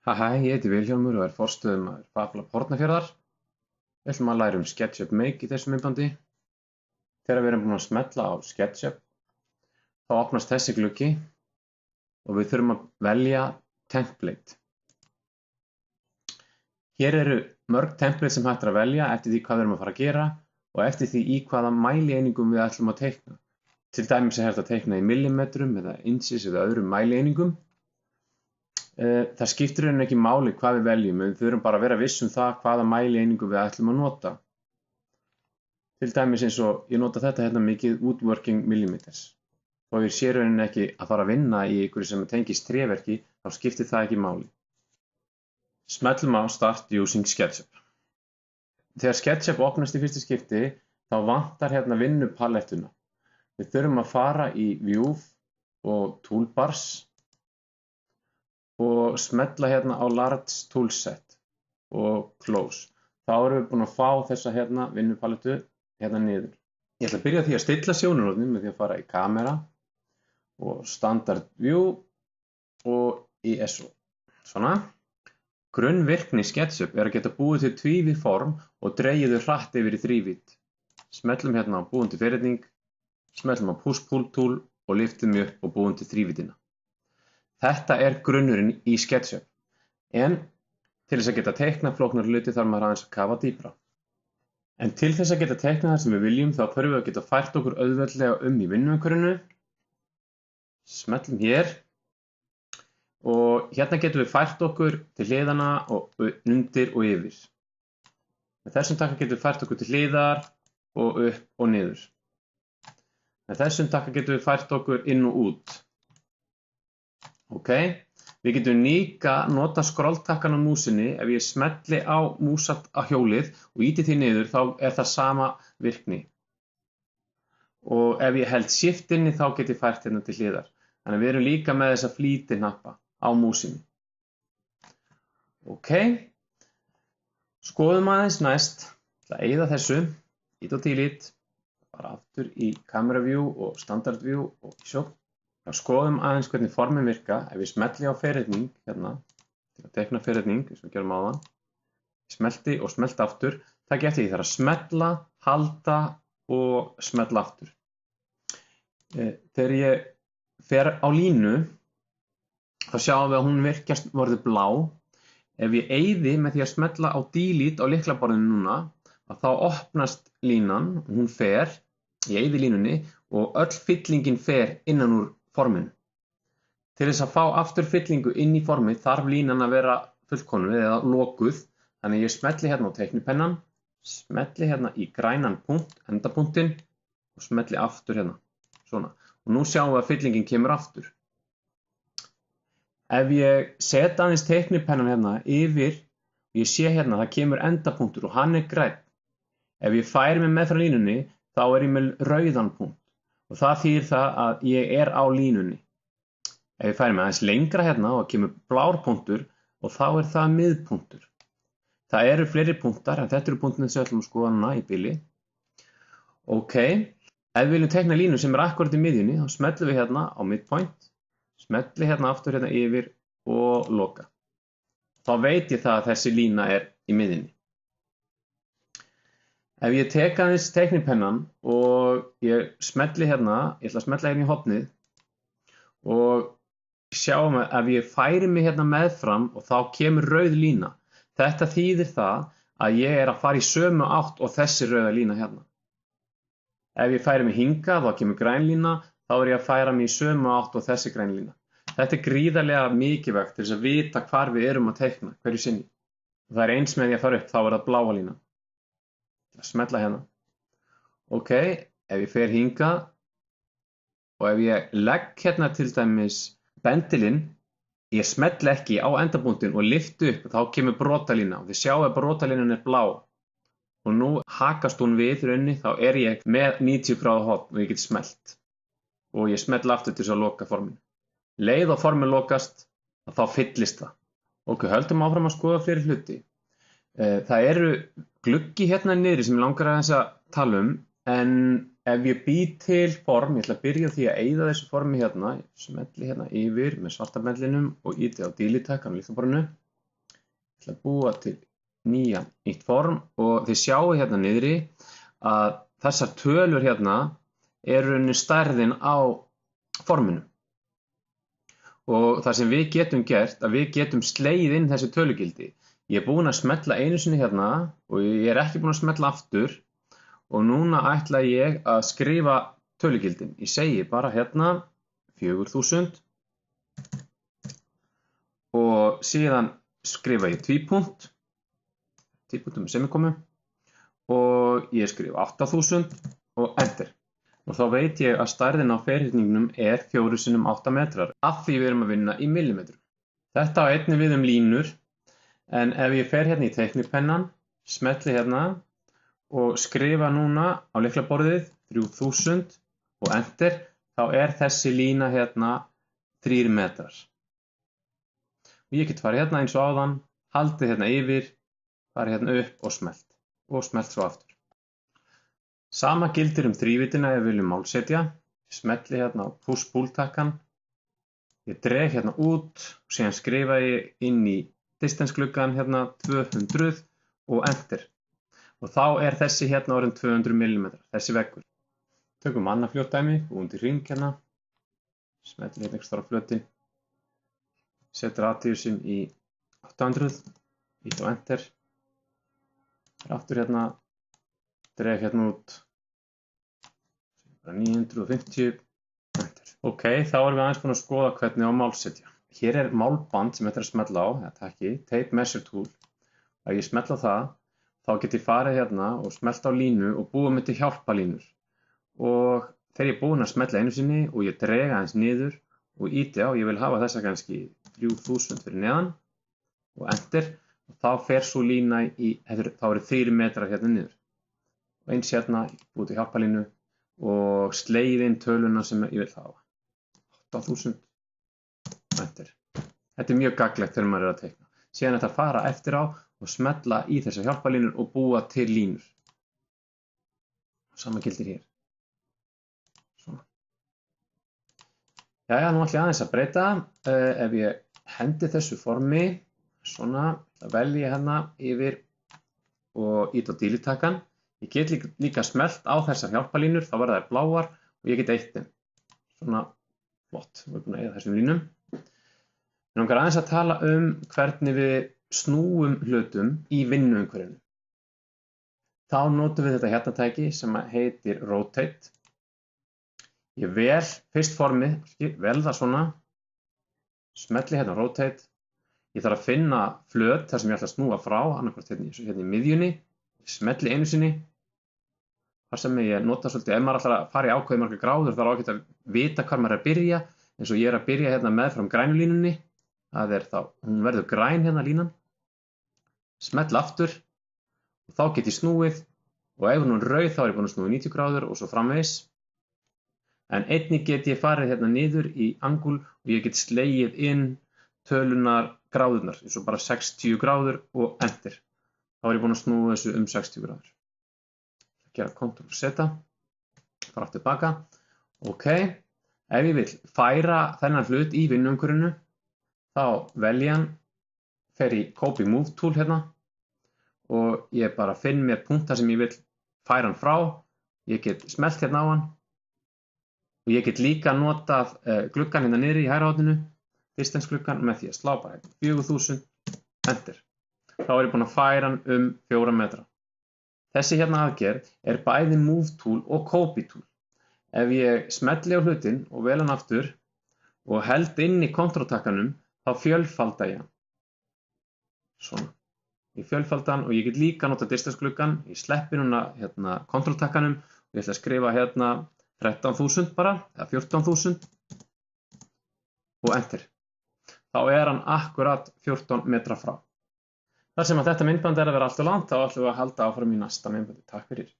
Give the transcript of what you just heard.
Hæ, ég heiti Vilhjálmur og er forstöðumaður FabLab Hornafjarðar. Við ætlum að læra SketchUp Make í þessu myndbandi. Þegar við erum búin að smella á SketchUp, þá opnast þessi gluggi og við þurfum að velja template. Hér eru mörg template sem hægt er að velja eftir því hvað við erum að fara að gera og eftir því í hvaða mælieiningum við ætlum að teikna. Til dæmis er hægt að teikna í millimetrum eða inches eða öðrum mælieiningum. Það skiptir ekki máli hvað við veljum, við þurfum bara að vera viss um það hvaða mælieiningu við ætlum að nota. Til dæmis eins og ég nota þetta hérna mikið woodworking millimeters. Þó ég sé rauninni ekki að fara að vinna í einhverju sem tengist tréverki, þá skiptir það ekki máli. Smellum á Start using SketchUp. Þegar SketchUp opnast í fyrsta skipti, þá vantar hérna vinnupalettuna. Við þurfum að fara í View og Toolbars og smella hérna á Large Toolset og Close. Þá erum við búin að fá þessa hérna vinnupalettu hérna niður. Ég ætla að byrja því að stilla sjónarhornið með því að fara í Kamera og Standard View og ISO. Svona. Grunnvirkni SketchUp er að geta búið til tvívíð form og dregið þau hratt yfir í þrívídd. Smellum hérna á búin til ferhyrning, smellum á Push-Pull tool og lyftum upp og búin til þrívíddina. Þetta er grunnurinn í SketchUp, en til þess að geta teikna flóknar hluti þarf maður aðeins að kafa dýpra. En til þess að geta teikna það sem við viljum þá þurfum við að geta fært okkur auðveldlega í vinnuumhverfinu. Smellum hér og hérna getum við fært okkur til hliðana og undir og yfir. Með þessum takka getum við fært okkur til hliðar og upp og niður. Með þessum takka getum við fært okkur inn og út. Ok, við getum líka nota skrolltakkan á músinni. Ef ég smelli á músat á hjólið og ýti því niður þá er það sama virkni. Og ef ég held Shift inni þá get ég fært hérna til hliðar. Þannig að við erum líka með þessa flýtihnappa á músinni. Ok, skoðum aðeins næst. Það eyða þessu, ít og delete, bara aftur í Camera View og Standard View og ISO. Þá skoðum aðeins hvernig formin virka. Ef ég smelli á ferhyrning hérna, til að teikna ferhyrning, eins og við gerum áðan, smelti og smelti aftur, takk eftir því þarf að smella, halda og smella aftur. Þegar ég fer á línu, þá sjáum við að hún virkjast verður blá. Ef ég eyði með því að smella á Delete á lyklaborðinu núna, þá opnast línan, hún fer, ég eyði línunni og öll fyllingin fer innan úr forminu. Til þess að fá aftur fyllingu inn í formið þarf línan að vera fullkomnuð eða lokuð. Þannig ég smelli hérna á teiknipennann, smelli hérna í grænan punkt, endapunktinn og smelli aftur hérna. Svona. Og nú sjáum við að fyllingin kemur aftur. Ef ég set aðeins teiknipennan hérna yfir og ég sé hérna það kemur endapunktur og hann er grænn. Ef ég færi mig með frá línunni þá er ég með rauðan punkt. Og það þýðir það að ég er á línunni. Ef ég færi mig aðeins lengra hérna og kemur blár punktur og þá er það miðpunktur. Það eru fleiri punktar en þetta eru punktin sem við ætlum að skoða núna í bili. Ok, ef við viljum teikna línu sem er akkurat í miðjunni þá smellum við hérna á midpoint, smelli hérna aftur hérna yfir og loka. Þá veit ég það að þessi lína er í miðjunni. Ef ég tek aðeins teiknipennan og ég smelli hérna, ég ætla að smella hérna í hornið og sjáum að ef ég færi mig hérna meðfram og þá kemur rauð lína. Þetta þýðir það að ég er að fara í sömu átt og þessi rauða lína hérna. Ef ég færi mig hingað og kemur græn lína, þá er ég að færa mig í sömu átt og þessi græn lína. Þetta er gríðarlega mikilvægt til þess að vita hvar við erum að teikna hverju sinni. Það er eins með því að fara upp, þá er það bláa lína. Smetla hérna. Ok, ef ég fer hingað og ef ég legg hérna til dæmis bendilinn, ég smetla ekki á endapunktinn og lyfti upp, þá kemur brotalína og þið sjáu að brotalínan er blá og nú hakast hún við rauninni, þá er ég með 90 gráða horn og ég get smelt og ég smetla aftur til þess að loka forminu. Leið og formin lokast, þá fyllist það. Ok, höldum áfram að skoða fleiri hluti. Það eru gluggi hérna niðri sem ég langar aðeins að tala um, en ef ég bý til form, ég ætla að byrja því að eyða þessu formi hérna, ég smelli hérna yfir með svarta bendlinum og ýti á delete takkan á lyklaborðinu. ætla að búa til nýtt form og þið sjáu hérna niðri að þessar tölur hérna eru stærðin á forminu. Og það sem við getum gert, að við getum slegið inn þessi tölugildi. Ég er búinn að smella einu sinni hérna og ég er ekki búinn að smella aftur og núna ætla ég að skrifa tölugildin. Ég segi bara hérna 4000 og síðan skrifa ég tvípunkt með semikomu og ég skrifa 8000 og enter. Og þá veit ég að stærðin á ferhyrningnum er 4 x 8 metrar af því við erum að vinna í millimetrum. Þetta á einnig við línur, en ef ég fer hérna í teiknipennann, smelli hérna og skrifa núna á lyklaborðið 3000 og enter, þá er þessi lína hérna 3 metrar. Og ég get farið hérna eins og áðan, haldið hérna yfir, farið hérna upp og smellt svo aftur. Sama gildir þrívíddina ef við viljum málsetja. Smelli hérna á push-pull-takkan. Ég dreg hérna út og síðan skrifa ég inn í distance-gluggann hérna 200 og enter. Og þá er þessi hérna orðinn 200 mm, þessi veggur. Tökum annað fljótdæmi, búum til hring hérna. Smelli hérna einhvers staðar á flötinn. Set radíusinn í 800, ítt og enter. Aftur hérna. Dreg hérna út 950, enter. Ok, þá erum við aðeins búin að skoða hvernig á málsetja. Hér er málband sem þetta er að smella á, tape measure tool. Ef ég smella á það, þá get ég farið hérna og smella á línu og búa mig til hjálpalínur. Og þegar ég er búinn að smella einu sinni og ég dreg aðeins niður og íti á, ég vil hafa þessa kannski 3000 fyrir neðan og enter, og þá fer svo lína þá eru 3 metrar hérna niður. Og eins hérna, búið til hjálpalínu og slegið inn töluna sem ég vil hafa. 8000, enter. Þetta er mjög gagnlegt þegar maður er að teikna. Síðan er þetta að fara eftir á og smella í þessar hjálpalínur og búa til línur. Sama gildir hér. Svona. Jæja, nú ætla ég aðeins að breyta. Ef ég hendi þessu formi, svona, velji hérna yfir og ít á delete-takkann. Ég get líka smellt á þessar hjálpalínur, þá verða þær bláar og ég get eytt þeim. Svona flott, við erum búin að eyða þessum línum. Við langar aðeins að tala hvernig við snúum hlutum í vinnuumhverfinu. Þá notum við þetta hérna tæki sem heitir rotate. Ég vel fyrst formið, vel það svona, smelli hérna rotate. Ég þarf að finna flöt þar sem ég ætla að snúa frá, annarkvort hérna í miðjunni. Smelli einu sinni. Það sem ég nota svolítið, ef maður ætlar að fara í ákveðið margar gráður, þá er ágætt að vita hvar maður er að byrja, eins og ég er að byrja hérna meðfram grænu línunni. Það er þá, hún verður græn hérna línan. Smell aftur og þá get ég snúið og ef hún er rauð þá er ég búinn að snúa 90 gráður og svo framvegis. En einnig get ég farið hérna niður í angul og ég get slegið inn tölunar gráðurnar, eins og bara 60 gráður og enter. Þá er ég búinn að snúa þessu 60 gráður. Gera Ctrl-Z, fara aftur tilbaka. Ok, ef ég vil færa þennan hlut í vinnuumhverfinu, þá velja hann, fer í Copy Move tool hérna og ég bara finn mér punkta sem ég vil færa hann frá. Ég get smellt hérna á hann og ég get líka notað gluggann hérna niðri í hægra horninu, distance gluggann, með því að slá bara 4000, enter. Þá er ég búinn að færa hann 4 metra. Þessi hérna aðgerð er bæði Move tool og Copy tool. Ef ég smelli á hlutinn og vel hann aftur og held inn í Ctrl-takkanum, þá fjölfalda ég hann. Svona. Ég fjölfalda hann og ég get líka notað distance gluggann. Ég sleppi núna hérna Ctrl-takkanum og ég ætla að skrifa hérna 13.000 bara, eða 14.000 og enter. Þá er hann akkurat 14 metra frá. Þar sem að þetta myndband er að vera allt og langt, þá ætlum við að halda áfram í næsta myndbandi. Takk fyrir.